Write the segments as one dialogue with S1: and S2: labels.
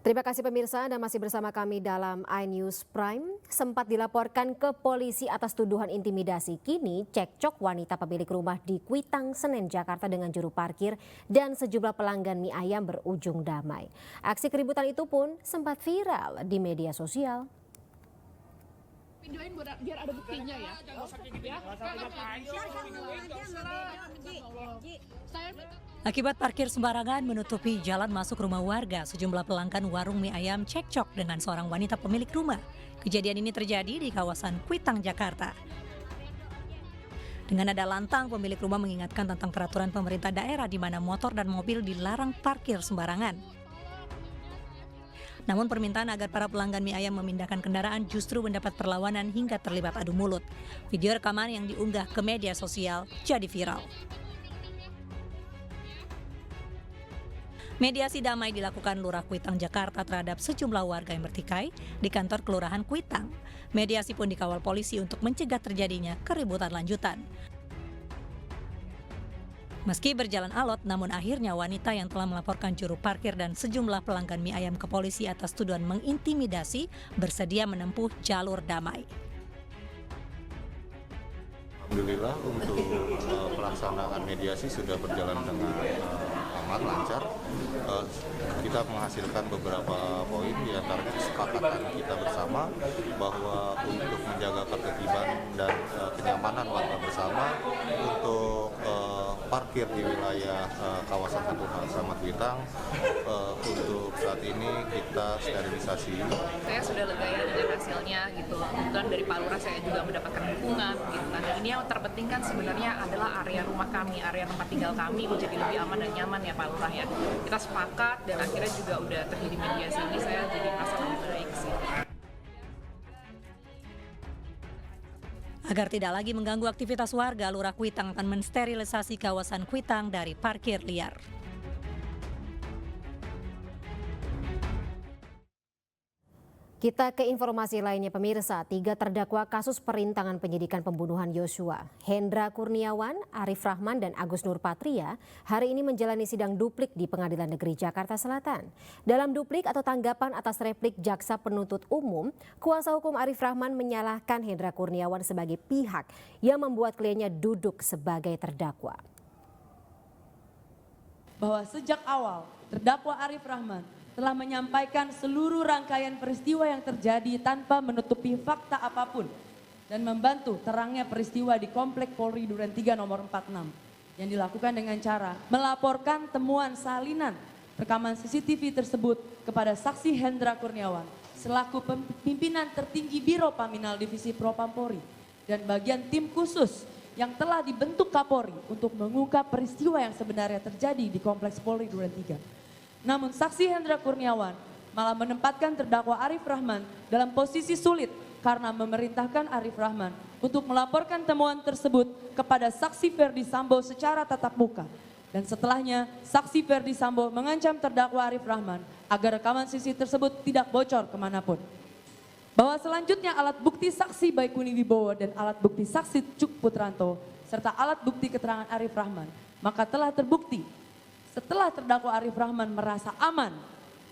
S1: Terima kasih pemirsa, Anda masih bersama kami dalam iNews Prime. Sempat dilaporkan ke polisi atas tuduhan intimidasi. Kini cekcok wanita pemilik rumah di Kuitang, Senen, Jakarta dengan juru parkir dan sejumlah pelanggan mie ayam berujung damai. Aksi keributan itu pun sempat viral di media sosial.
S2: Videoin biar ada buktinya ya.
S3: Akibat parkir sembarangan menutupi jalan masuk rumah warga, sejumlah pelanggan warung mie ayam cekcok dengan seorang wanita pemilik rumah. Kejadian ini terjadi di kawasan Kuitang, Jakarta. Dengan nada lantang, pemilik rumah mengingatkan tentang peraturan pemerintah daerah di mana motor dan mobil dilarang parkir sembarangan. Namun permintaan agar para pelanggan mie ayam memindahkan kendaraan justru mendapat perlawanan hingga terlibat adu mulut. Video rekaman yang diunggah ke media sosial jadi viral. Mediasi damai dilakukan Lurah Kuitang, Jakarta terhadap sejumlah warga yang bertikai di kantor Kelurahan Kuitang. Mediasi pun dikawal polisi untuk mencegah terjadinya keributan lanjutan. Meski berjalan alot, namun akhirnya wanita yang telah melaporkan juru parkir dan sejumlah pelanggan mie ayam ke polisi atas tuduhan mengintimidasi bersedia menempuh jalur damai.
S4: Alhamdulillah untuk pelaksanaan mediasi sudah berjalan dengan aman, lancar. Kita menghasilkan beberapa poin, diantaranya kesepakatan kita bersama bahwa untuk menjaga ketertiban dan kenyamanan warga bersama untuk parkir di wilayah kawasan Satuan Sama Kuitang, untuk saat ini kita sterilisasi.
S2: Saya sudah lega ya dengan hasilnya gitu. Kemudian dari Pak Lurah saya juga mendapatkan dukungan gitu. Dan ini yang terpenting kan sebenarnya adalah area rumah kami, area tempat tinggal kami menjadi lebih aman dan nyaman ya Pak Lurah ya. Kita sepakat dan akhirnya juga udah terjadi mediasi ini, saya jadi merasa lebih baik sih.
S3: Agar tidak lagi mengganggu aktivitas warga, Lurah Kuitang akan mensterilisasi kawasan Kuitang dari parkir liar.
S1: Kita ke informasi lainnya pemirsa, 3 terdakwa kasus perintangan penyidikan pembunuhan Yosua, Hendra Kurniawan, Arif Rahman, dan Agus Nurpatria, hari ini menjalani sidang duplik di Pengadilan Negeri Jakarta Selatan. Dalam duplik atau tanggapan atas replik jaksa penuntut umum, kuasa hukum Arif Rahman menyalahkan Hendra Kurniawan sebagai pihak yang membuat kliennya duduk sebagai terdakwa.
S5: Bahwa sejak awal terdakwa Arif Rahman telah menyampaikan seluruh rangkaian peristiwa yang terjadi tanpa menutupi fakta apapun dan membantu terangnya peristiwa di Komplek Polri Duren 3 nomor 46 yang dilakukan dengan cara melaporkan temuan salinan rekaman CCTV tersebut kepada saksi Hendra Kurniawan selaku pimpinan tertinggi Biro Paminal Divisi Propam Polri dan bagian tim khusus yang telah dibentuk Kapolri untuk mengungkap peristiwa yang sebenarnya terjadi di Kompleks Polri Duren 3. Namun saksi Hendra Kurniawan malah menempatkan terdakwa Arif Rahman dalam posisi sulit karena memerintahkan Arif Rahman untuk melaporkan temuan tersebut kepada saksi Ferdi Sambo secara tatap muka. Dan setelahnya saksi Ferdi Sambo mengancam terdakwa Arif Rahman agar rekaman CCTV tersebut tidak bocor kemanapun. Bahwa selanjutnya alat bukti saksi Baikuni Wibowo dan alat bukti saksi Cuk Putranto serta alat bukti keterangan Arif Rahman maka telah terbukti setelah terdakwa Arif Rahman merasa aman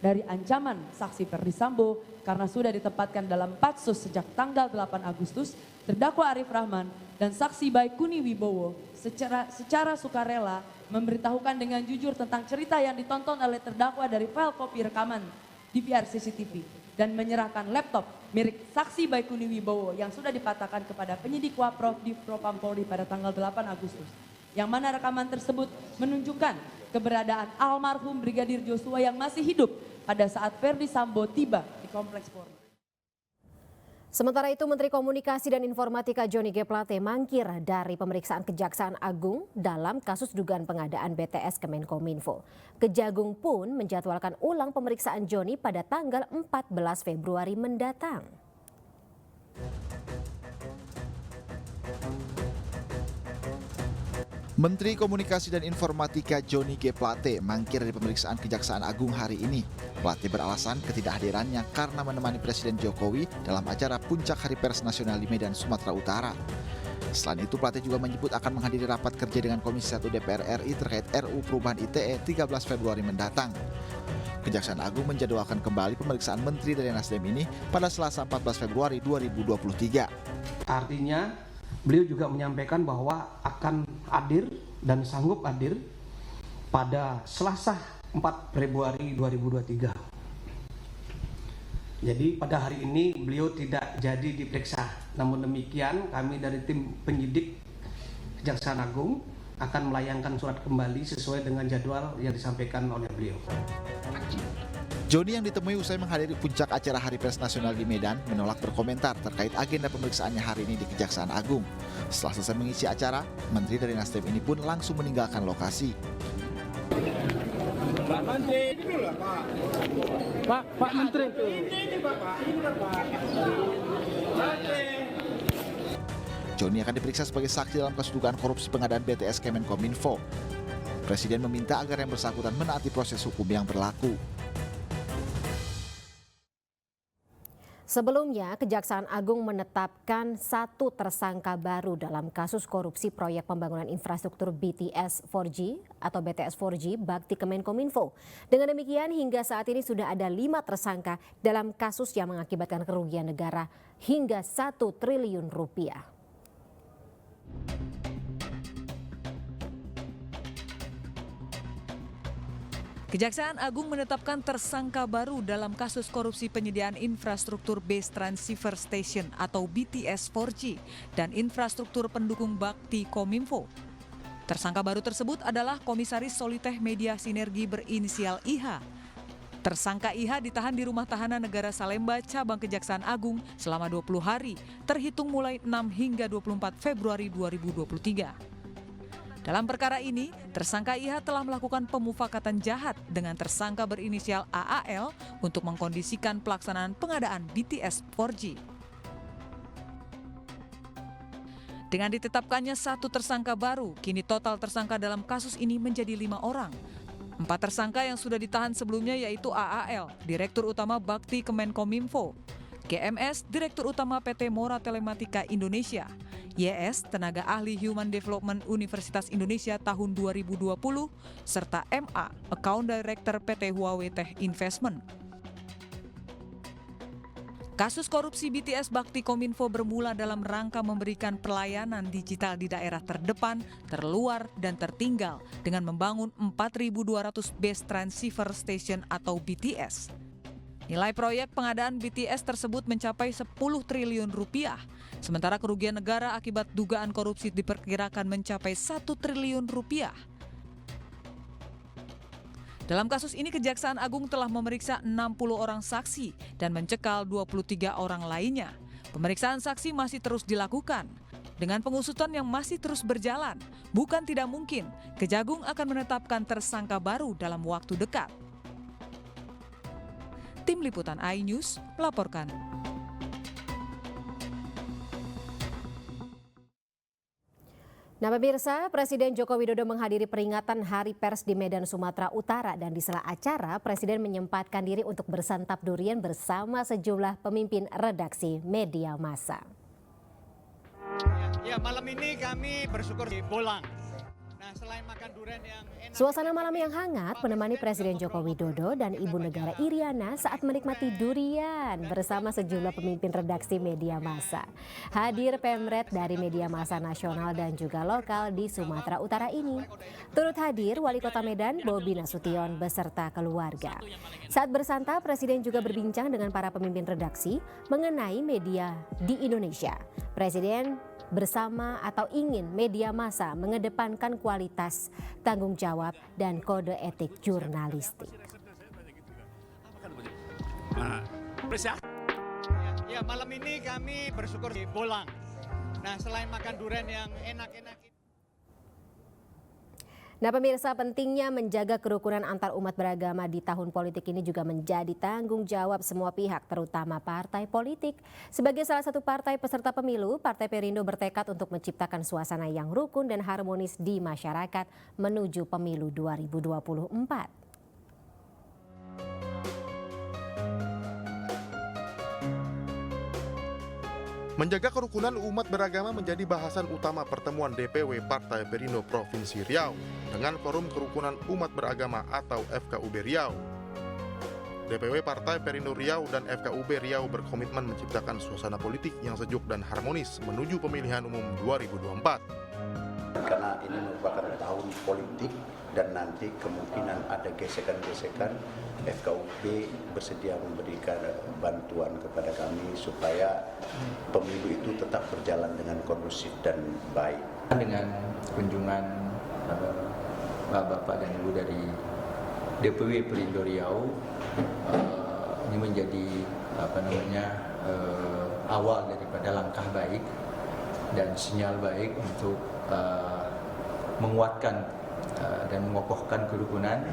S5: dari ancaman saksi Ferdi Sambo karena sudah ditempatkan dalam patsus sejak tanggal 8 Agustus, terdakwa Arif Rahman dan saksi Baikuni Wibowo secara sukarela memberitahukan dengan jujur tentang cerita yang ditonton oleh terdakwa dari file kopi rekaman DVR CCTV dan menyerahkan laptop milik saksi Baikuni Wibowo yang sudah dipatahkan kepada penyidik Waprov di Propam Polri pada tanggal 8 Agustus. Yang mana rekaman tersebut menunjukkan keberadaan almarhum Brigadir Joshua yang masih hidup pada saat Ferdi Sambo tiba di Kompleks Polri.
S1: Sementara itu, Menteri Komunikasi dan Informatika Johnny G. Plate mangkir dari pemeriksaan Kejaksaan Agung dalam kasus dugaan pengadaan BTS Kemenkominfo. Kejagung pun menjadwalkan ulang pemeriksaan Johnny pada tanggal 14 Februari mendatang.
S6: Menteri Komunikasi dan Informatika Johnny G. Plate mangkir dari pemeriksaan Kejaksaan Agung hari ini. Plate beralasan ketidakhadirannya karena menemani Presiden Jokowi dalam acara Puncak Hari Pers Nasional di Medan, Sumatera Utara. Selain itu, Plate juga menyebut akan menghadiri rapat kerja dengan Komisi 1 DPR RI terkait RUU Perubahan ITE 13 Februari mendatang. Kejaksaan Agung menjadwalkan kembali pemeriksaan menteri dari Nasdem ini pada Selasa 14 Februari 2023.
S7: Artinya beliau juga menyampaikan bahwa akan hadir dan sanggup hadir pada Selasa 4 Februari 2023. Jadi pada hari ini beliau tidak jadi diperiksa. Namun demikian kami dari tim penyidik Kejaksaan Agung akan melayangkan surat kembali sesuai dengan jadwal yang disampaikan oleh beliau.
S6: Joni yang ditemui usai menghadiri puncak acara Hari Pers Nasional di Medan menolak berkomentar terkait agenda pemeriksaannya hari ini di Kejaksaan Agung. Setelah selesai mengisi acara, Menteri dari Nasdem ini pun langsung meninggalkan lokasi.
S8: Pak Menteri, ini dulu lah Pak. Pak Menteri. Ini Bapak, ini Bapak.
S6: Joni akan diperiksa sebagai saksi dalam kasus dugaan korupsi pengadaan BTS Kemenkominfo. Presiden meminta agar yang bersangkutan menaati proses hukum yang berlaku.
S1: Sebelumnya, Kejaksaan Agung menetapkan 1 tersangka baru dalam kasus korupsi proyek pembangunan infrastruktur BTS 4G atau BTS 4G Bakti Kemenkominfo. Dengan demikian, hingga saat ini sudah ada 5 tersangka dalam kasus yang mengakibatkan kerugian negara hingga 1 triliun rupiah.
S3: Kejaksaan Agung menetapkan tersangka baru dalam kasus korupsi penyediaan infrastruktur Base Transceiver Station atau BTS 4G dan infrastruktur pendukung Bakti Kominfo. Tersangka baru tersebut adalah Komisaris Solitech Media Sinergi berinisial IH. Tersangka IH ditahan di Rumah Tahanan Negara Salemba, Cabang Kejaksaan Agung selama 20 hari, terhitung mulai 6 hingga 24 Februari 2023. Dalam perkara ini, tersangka IH telah melakukan pemufakatan jahat dengan tersangka berinisial AAL untuk mengkondisikan pelaksanaan pengadaan BTS 4G. Dengan ditetapkannya 1 tersangka baru, kini total tersangka dalam kasus ini menjadi 5 orang. 4 tersangka yang sudah ditahan sebelumnya yaitu AAL, Direktur Utama Bakti Kemenkominfo, GMS, Direktur Utama PT Mora Telematika Indonesia, YS, Tenaga Ahli Human Development Universitas Indonesia tahun 2020, serta MA, Account Director PT Huawei Tech Investment. Kasus korupsi BTS Bakti Kominfo bermula dalam rangka memberikan pelayanan digital di daerah terdepan, terluar, dan tertinggal dengan membangun 4.200 Base Transceiver Station atau BTS. Nilai proyek pengadaan BTS tersebut mencapai 10 triliun rupiah, sementara kerugian negara akibat dugaan korupsi diperkirakan mencapai 1 triliun rupiah. Dalam kasus ini Kejaksaan Agung telah memeriksa 60 orang saksi dan mencekal 23 orang lainnya. Pemeriksaan saksi masih terus dilakukan. Dengan pengusutan yang masih terus berjalan, bukan tidak mungkin Kejagung akan menetapkan tersangka baru dalam waktu dekat. Tim Liputan iNews melaporkan.
S1: Nah pemirsa, Presiden Joko Widodo menghadiri peringatan Hari Pers di Medan, Sumatera Utara, dan di sela acara Presiden menyempatkan diri untuk bersantap durian bersama sejumlah pemimpin redaksi media massa.
S9: Ya, malam ini kami bersyukur di Bolang. Nah, selain makan durian yang enak,
S1: suasana malam yang hangat menemani Presiden Joko Widodo dan Ibu Negara Iriana saat menikmati durian bersama sejumlah pemimpin redaksi media massa. Hadir pemret dari media massa nasional dan juga lokal di Sumatera Utara ini. Turut hadir Wali Kota Medan Bobi Nasution beserta keluarga. Saat bersantap, Presiden juga berbincang dengan para pemimpin redaksi mengenai media di Indonesia. Presiden bersama atau ingin media massa mengedepankan kualitas, tanggung jawab, dan kode etik jurnalistik.
S9: Ya, malam ini kami bersyukur di Bolang. Nah, selain makan durian yang enak-enak.
S1: Nah pemirsa, pentingnya menjaga kerukunan antar umat beragama di tahun politik ini juga menjadi tanggung jawab semua pihak, terutama partai politik. Sebagai salah satu partai peserta pemilu, Partai Perindo bertekad untuk menciptakan suasana yang rukun dan harmonis di masyarakat menuju pemilu 2024.
S10: Menjaga kerukunan umat beragama menjadi bahasan utama pertemuan DPW Partai Perindo Provinsi Riau dengan Forum Kerukunan Umat Beragama atau FKUB Riau. DPW Partai Perindo Riau dan FKUB Riau berkomitmen menciptakan suasana politik yang sejuk dan harmonis menuju pemilihan umum 2024.
S11: Karena ini merupakan tahun politik dan nanti kemungkinan ada gesekan-gesekan, FKUB bersedia memberikan bantuan kepada kami supaya pemilu itu tetap berjalan dengan kondusif dan baik.
S12: Dengan kunjungan Bapak dan Ibu dari DPW Perindo Riau, ini menjadi awal daripada langkah baik dan sinyal baik untuk menguatkan dan mengokohkan kerukunan.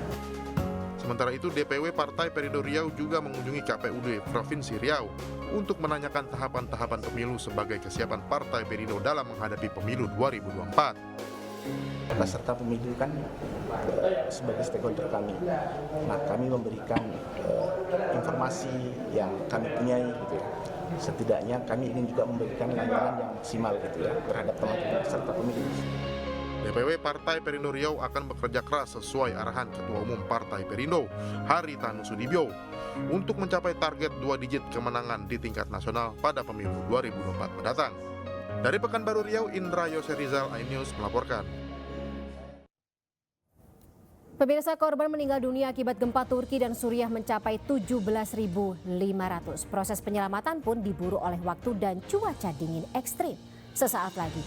S10: Sementara itu, DPW Partai Perindo Riau juga mengunjungi KPUD Provinsi Riau untuk menanyakan tahapan-tahapan pemilu sebagai kesiapan Partai Perindo dalam menghadapi pemilu 2024.
S13: Peserta pemilu kan sebagai stakeholder kami. Nah, kami memberikan informasi yang kami punyai gitu ya. Setidaknya kami ingin juga memberikan layanan yang maksimal gitu ya terhadap teman-teman peserta pemilu.
S10: DPW Partai Perindo Riau akan bekerja keras sesuai arahan Ketua Umum Partai Perindo, Haritanu Sudibyo, untuk mencapai target 2 digit kemenangan di tingkat nasional pada pemilu 2024 mendatang. Dari Pekanbaru Riau, Indra Yose Rizal, iNews melaporkan.
S1: Pemirsa, korban meninggal dunia akibat gempa Turki dan Suriah mencapai 17.500. Proses penyelamatan pun diburu oleh waktu dan cuaca dingin ekstrim. Sesaat lagi.